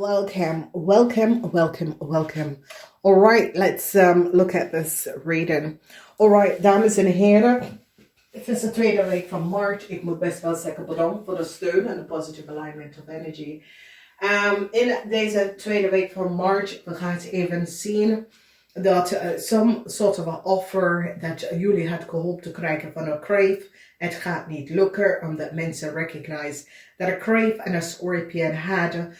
welcome. All right, let's look at this reading. All right, dames en heren. Het is de tweede week van maart. Ik moet best wel zeggen bedankt voor de steun en de positive alignment of energy. In deze tweede week van maart, we gaan even zien dat some sort of an offer dat jullie had gehoopt te krijgen van een crave, het gaat niet lukken, omdat mensen recognize dat een crave en een scorpion hadden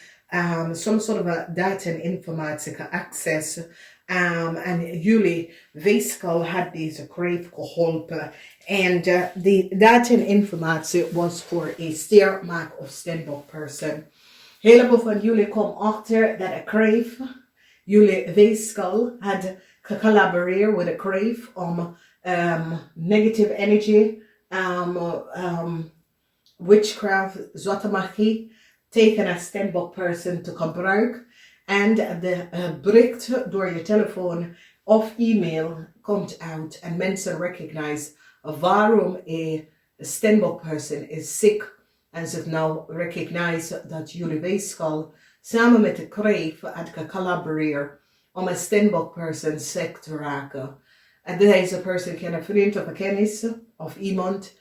some sort of a data en informatie access. En jullie weegschaal had deze crave geholpen. En die data en informatie was voor een steermaak of standbook person. Een heleboel van jullie komen achter dat een crave, jullie weegschaal had gecollaboreerd met een crave om negative energy, witchcraft, zwarte magie tegen een standbook person te gebruiken. En de bericht door je telefoon of e-mail komt uit en mensen recognize waarom een standbook person is ziek. En ze nou recognize dat jullie weegschaal samen met de crave had gecollaboreerd om een standbook person ziek te raken. En deze person kan een vriend of een kennis of iemand.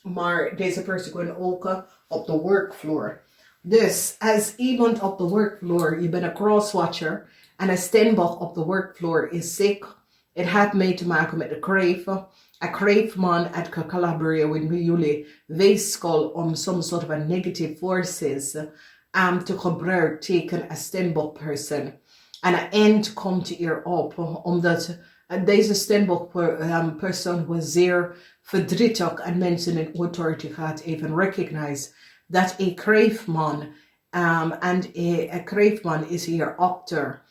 Maar deze person kan ook op de workfloor. Dus als iemand op de workfloor, je bent een crosswatcher en een standbook op de workfloor is ziek, het had mee te maken met de crave. Een crave man had gecollaboreerd met jullie weegschaal om some sort of a negative forces te gebruiken tegen een standbook person. En het eind komt hierop, omdat deze standbook person was zeer verdrietig en mensen in authority gaat even recognize dat een crave man, en een crave man is hier achter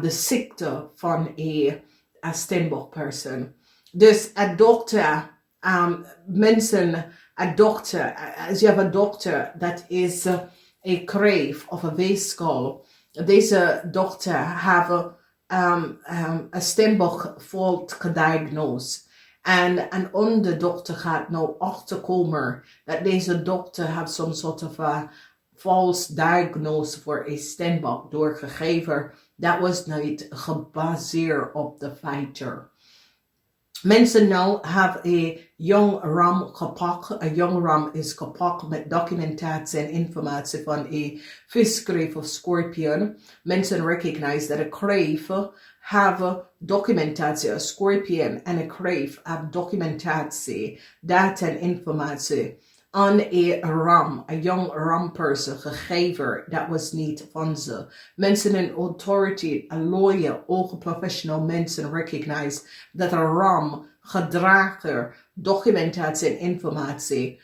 de ziekte van een standbook person. Dus een dokter, mensen, een dokter, als je hebt een dokter dat is een crave of een weegschaal, deze dokter heeft een standbook fault gediagnosed. En onze dokter gaat nou achterkomen dat deze dokter heeft some sort of a false diagnose voor een standbook doorgegeven. Dat was niet gebaseerd op de fighter. Mensen nou hebben een young ram gepakt. Een young ram is gepakt met documentatie en informatie van een viscrave of scorpion. Mensen recognize dat een crave hebben documentatie, een scorpion en een crave hebben documentatie, data en informatie aan een ram, een young ram person gegeven. Dat was niet van ze. Mensen in authority, een lawyer, ook professional mensen recognize dat een ram gedragen documentatie en informatie,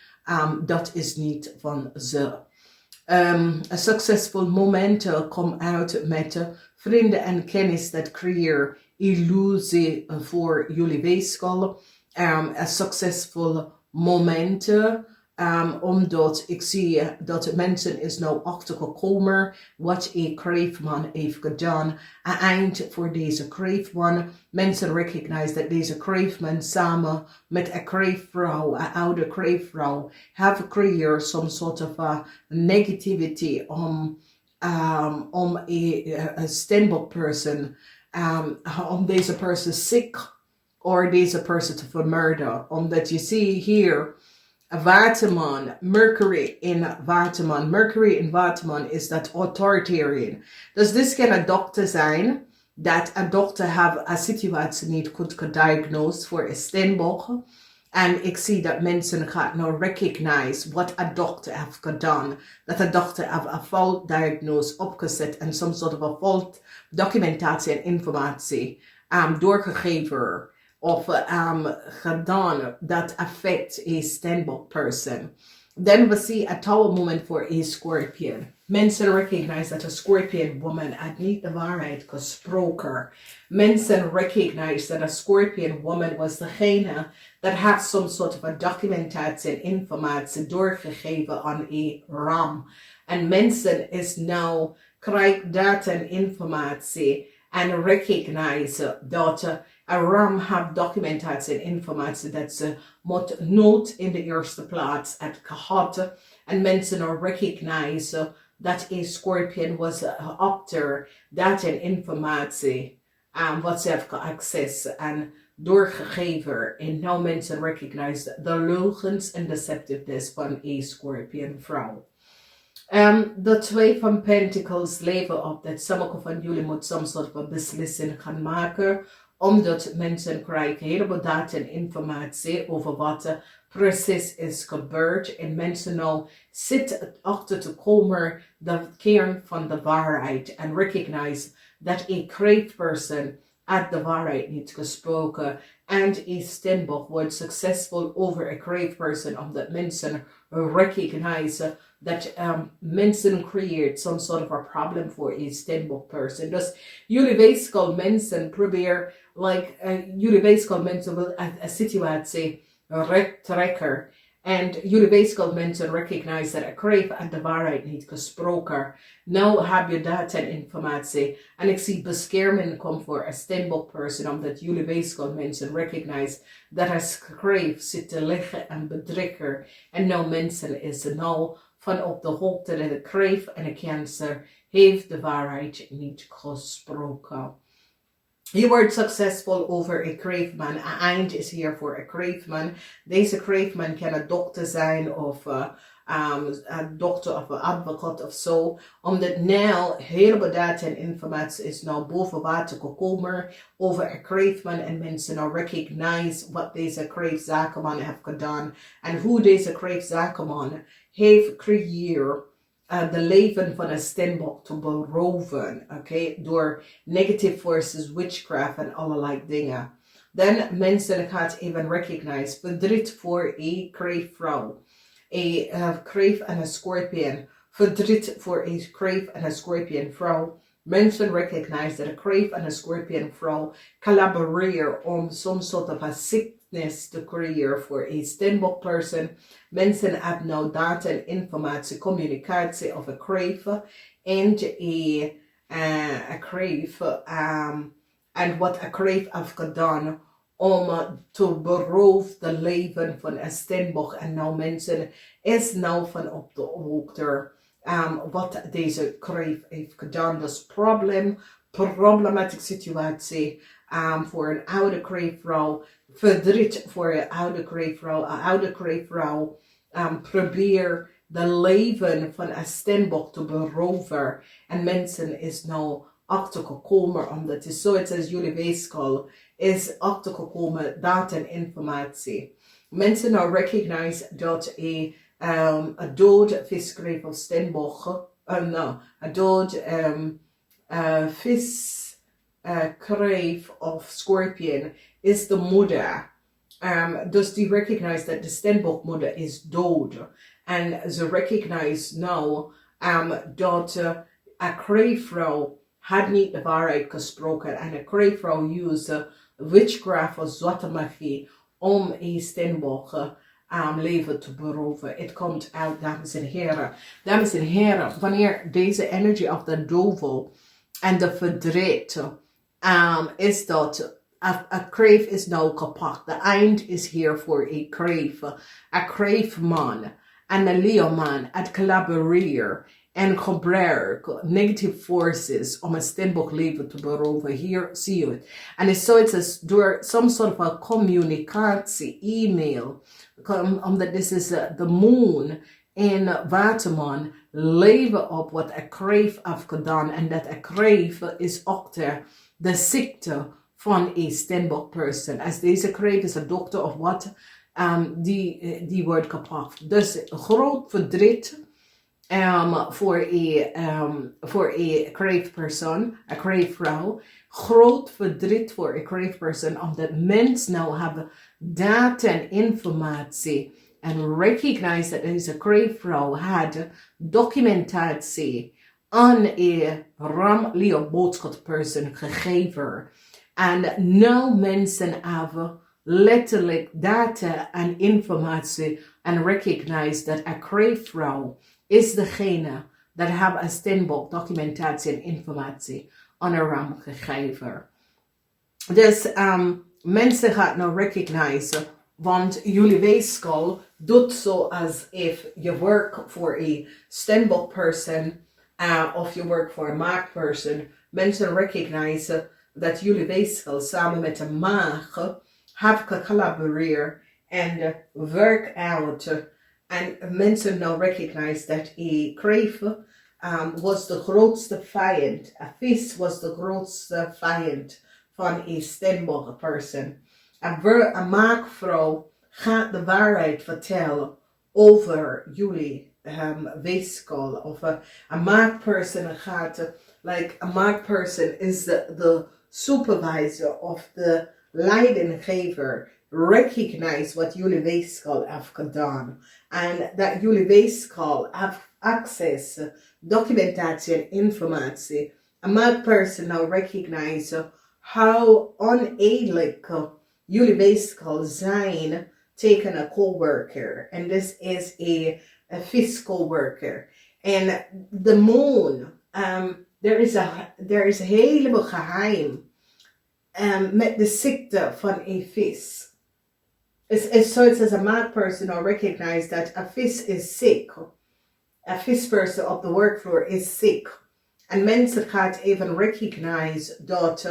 dat is niet van ze. Een succesvol moment komt uit met vrienden en kennis dat creëert illusie voor jullie weegschaal. Een succesvol moment, omdat ik zie dat mensen is nou achtergekomen wat een crave man heeft gedaan. Een eind voor deze crave man. Mensen recognize dat deze crave man samen met een crave vrouw, een oude crave vrouw, have creëerd some sort of a negativity om een standbook person, om deze person ziek of deze person te vermoorden. Omdat je ziet hier Waterman, Mercury in Waterman. Mercury in Waterman is dat authoritarian. Dus dit kan een dokter zijn, dat een dokter heeft een situatie niet goed gediagnosed voor een standbook. En ik zie dat mensen gaan nou recognize wat een dokter heeft gedaan. Dat een dokter heeft een fout diagnose opgezet en some sort of a fault documentatie en informatie doorgegeven of gedaan dat affect a standbook person. Then we see a tower moment for a scorpion. Mensen recognize that a scorpion woman had niet de waarheid gesproken. Mensen recognize that a scorpion woman was degene that had some sort of a documentatie en informatie doorgegeven aan een ram. En mensen is now krijgt data en informatie en recognize dat een ram heeft documentatie en informatie dat ze moet nooit in de eerste plaats had gehad. En mensen recognize dat een Scorpion was achter dat en informatie wat ze heeft access en doorgegeven. En nou mensen recognize de leugens en deceptiveness van een Scorpion vrouw. De 2 van Pentacles leven op dat sommige van jullie moet some soort van beslissing gaan maken, omdat mensen krijgen heleboel data en informatie over wat er precies is gebeurd. En mensen nou zitten achter te komen de kern van de waarheid en recognize dat een crave person had de waarheid niet gesproken. En een stembok wordt succesvol over een crave person omdat mensen recognize dat mensen creëert some sort of a problem for a stembok person. Dus jullie weeskal mensen proberen, jullie weeskal mensen wil een situatie trekken. En jullie weeskal mensen recognize dat a crave en de waarheid niet gesproken. Nou heb je dat en informatie. En ik zie bescherming komt voor een stembok person, omdat jullie weeskal mensen recognize dat a crave zit te liggen en bedrikker. En nou mensen is nou van op de hoogte dat de crave en de cancer heeft de waarheid niet gesproken. Je wordt succesvol over een crave man. Een eind is hier voor een crave man. Deze crave man kan een dokter zijn of een dokter of een advocaat of zo. Omdat nou heleboel data en informatie is nou boven water gekomen over een crave man. En mensen nou recognize wat deze crave zakenman heeft gedaan. En hoe deze crave zakenman heeft gecreëerd de leven van een stembok te beroven, door negative forces, witchcraft en allerlei dingen. Dan mensen gaat even recognize, verdriet voor een crave vrouw, een crave en een Scorpion, verdriet voor een crave en een Scorpion vrouw. Mensen recognize dat een crave en een Scorpion vrouw collaboreren om some sort of a sickness te creëren voor een stembok person. Mensen hebben nou data en informatie, communicatie of a crave en a crave en wat a crave heeft gedaan om te beroven de leven van een stembok. En nou mensen is nou van op de hoogte wat deze crave heeft gedaan. Dus problematische situatie voor een oude crave vrouw, verdriet voor een oude crave vrouw. Een oude crave vrouw probeer de leven van een stembok te beroven. En mensen is nou achtergekomen, omdat het is zoiets als jullie weeskal is achtergekomen, data en informatie. Mensen nou recognize dat een dood viskreef of stembok, een dood viskreef of Scorpion is de moeder. Dus die recognize dat de stembokmoeder is dood. En ze recognize nou dat een kreefvrouw had niet de waarheid gesproken. En een kreefvrouw used witchcraft of zwarte magie om een stembok leven te beroven. Het komt uit, dames en heren. Dames en heren, wanneer deze energy of de duivel en de verdriet is dat a crave is nou kapot. The eind is here for a crave. A crave man en een Leo man het collaboreren en gebruiken negative forces om een stembok leven te beroven. Hier zie je het. En het is zoiets als door some sort of a communicatie, e-mail, omdat dit is de moon en waterman leven op wat a crave heeft gedaan. En dat a crave is achter de ziekte van een stembok person. Als deze crave is een dokter of wat, die wordt kapot. Dus groot verdriet voor een crave person, een crave vrouw. Groot verdriet voor een crave person, omdat mensen nou hebben data en informatie en recognize dat deze crave vrouw had documentatie aan een ram Leo boodschap person gegeven. En nou mensen hebben letterlijk data en informatie en recognize dat een crave vrouw is degene dat hebben een stembok, documentatie en informatie aan een ram gegeven. Dus mensen gaan nou recognize, want jullie weeskal doet zo als if je werkt voor een stembok person of je werk voor een maagperson. Mensen recognizen dat jullie weegschaal samen met een maag hebben gecollaboreerd en work out. En mensen nou recognize dat een kreeft was de grootste vijand. Een vis was de grootste vijand van een stembare person. Een maagvrouw gaat de waarheid vertellen over jullie weegschaal. Of een maagperson gaat, like a maagperson is the supervisor of the leidinggever. Recognize wat jullie weegschaal heeft gedaan. En dat jullie weegschaal heeft access, documentatie en informatie. A maagperson now recognize how oneerlijk jullie weegschaal zijn tegen een coworker. And this is a fiscal worker. And the moon, there is een heleboel geheim met de ziekte van een vis. So it says a mad person or recognize that a fish is sick. A fish person op the workfloor is sick. En mensen gaat even recognize dat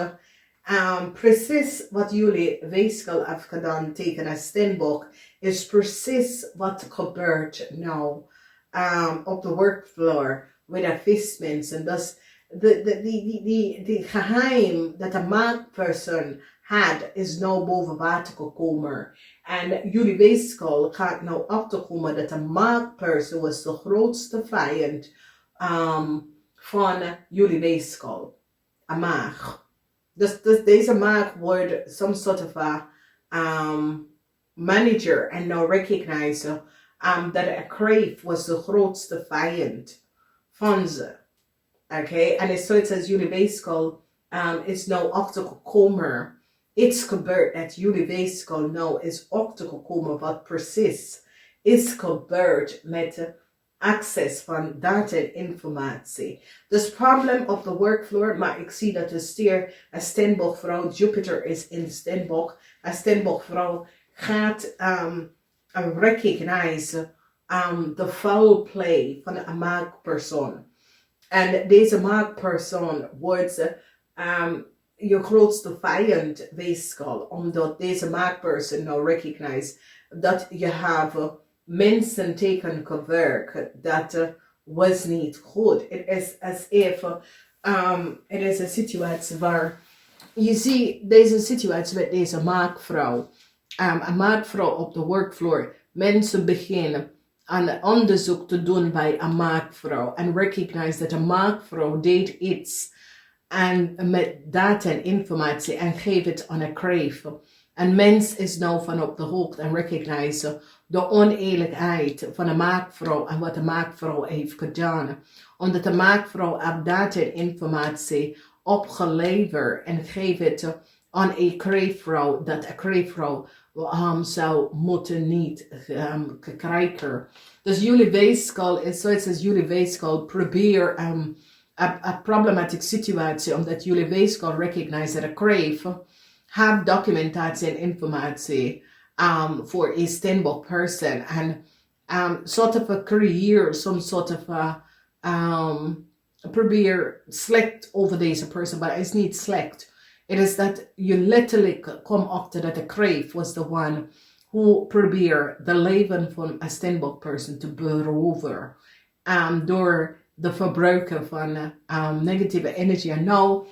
precies wat jullie weegschaal hebben gedaan tegen een steenbok is precies wat gebeurt nou op de workfloor met een vismensen. Dus de geheim dat een maagperson had is nou boven water gekomen. En jullie weegschaal gaat nou achterkomen dat een maagperson was de grootste vijand van jullie weegschaal. Een maag. Dus deze maag wordt some sort of a manager en nou recognize dat een crave was de grootste vijand van ze. Okay, en so it says jullie weegschaal is nou achtergekomen. Iets gebeurt dat jullie weegschaal nou is achtergekomen wat precies is gebeurd met de access van data en informatie. Dus probleem op de workfloor, maar ik zie dat de stier een steenbokvrouw, Jupiter is in de steenbok, een steenbokvrouw gaat recognize the foul play van een maagpersoon. En deze maagpersoon wordt je grootste vijand weegschaal, omdat deze maagpersoon nou recognize dat je hebt mensen tegen gewerkt dat was niet goed. Het is as if het is een situatie waar je ziet deze situatie met deze maagvrouw. Een maagvrouw op de workfloor. Mensen beginnen aan onderzoek te doen bij een maagvrouw en recognize dat een maagvrouw deed iets en met data en informatie en geef het aan een crave. En mens is nou van op de hoogte en recognize de oneerlijkheid van een maagvrouw en wat de maagvrouw heeft gedaan. Omdat de maagvrouw heeft data en informatie opgeleverd en geef het aan een cravevrouw dat een cravevrouw zou moeten niet krijgen. Dus jullie weegschaal is zoals als jullie weegschaal probeer een problematische situatie omdat jullie weegschaal recognize dat een crave have documentatie en informatie voor een steenbok person en sort of a creëer some sort of a probeer slecht over deze person, maar het is niet slecht. Het is dat je letterlijk komt achter dat de crave was the one who probeert de leven van een steenbok person te beroven door de verbruiken van negatieve energie. En nou,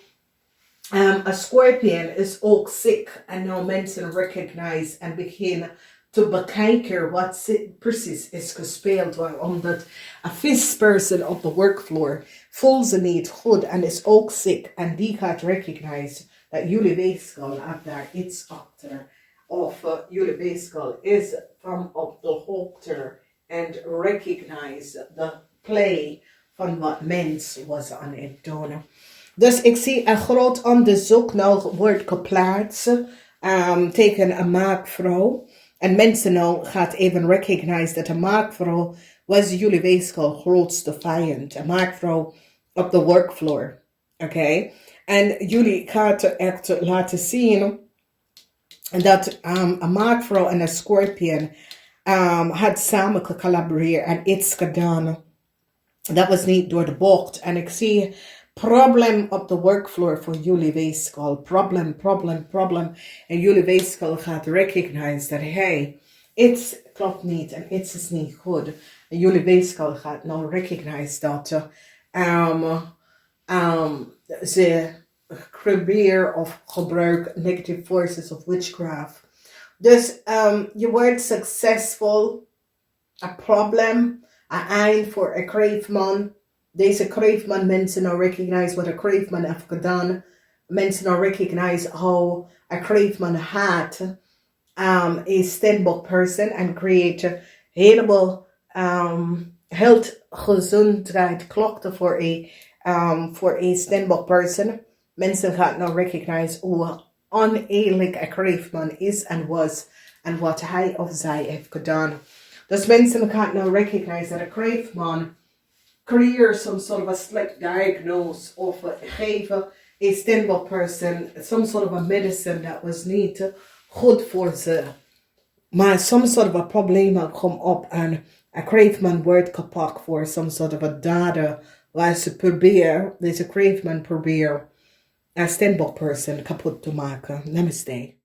a scorpion is ook ziek en nou mensen recognize en beginnen te bekijken wat precies is gespeeld. Omdat een visperson op de workfloor voelt ze niet goed en is ook ziek en die gaat recognize dat jullie weegschaal heeft daar iets achter. Of jullie weegschaal is van op de hoogte en recognize the play van wat mens was aan het doen. Dus ik zie een groot onderzoek nou wordt geplaatst tegen een maagvrouw. En mensen nou gaat even recognize dat een maagvrouw was jullie weegschaal grootste vijand. Een maagvrouw op de workfloor. Oké? En jullie gaat echt laten zien dat een maagvrouw en een scorpion had samen gecollaboreerd en iets gedaan. Dat was niet door de bocht. En ik zie probleem op de workvloer voor jullie weegschaal. Problem. En jullie weegschaal gaat recognize dat hey, iets klopt niet en iets is niet goed. En jullie weegschaal gaat nou recognize dat ze probeer of gebruik negative forces of witchcraft. Dus je wordt succesvol. Een probleem. Een eind voor een kreefman. Deze kreefman, mensen nou recognize wat een kreefman heeft gedaan. Mensen nou recognize how a kreefman had a Steenbok person and create a heleboel health, gezondheid klachten voor een Steenbok person. Mensen gaan nou recognize hoe oneerlijk een kreefman is en was en wat hij of zij heeft gedaan. Dus mensen gaan nou recognize dat een kreefman creëert some sort of a slick diagnose of geven a Steenbok person some sort of a medicine that was niet goed voor ze. Maar some sort of a probleem komt op en een kreefman wordt gepakt voor some sort of a data waar ze deze kreefman probeert een Steenbok person kapot te maken. Namaste.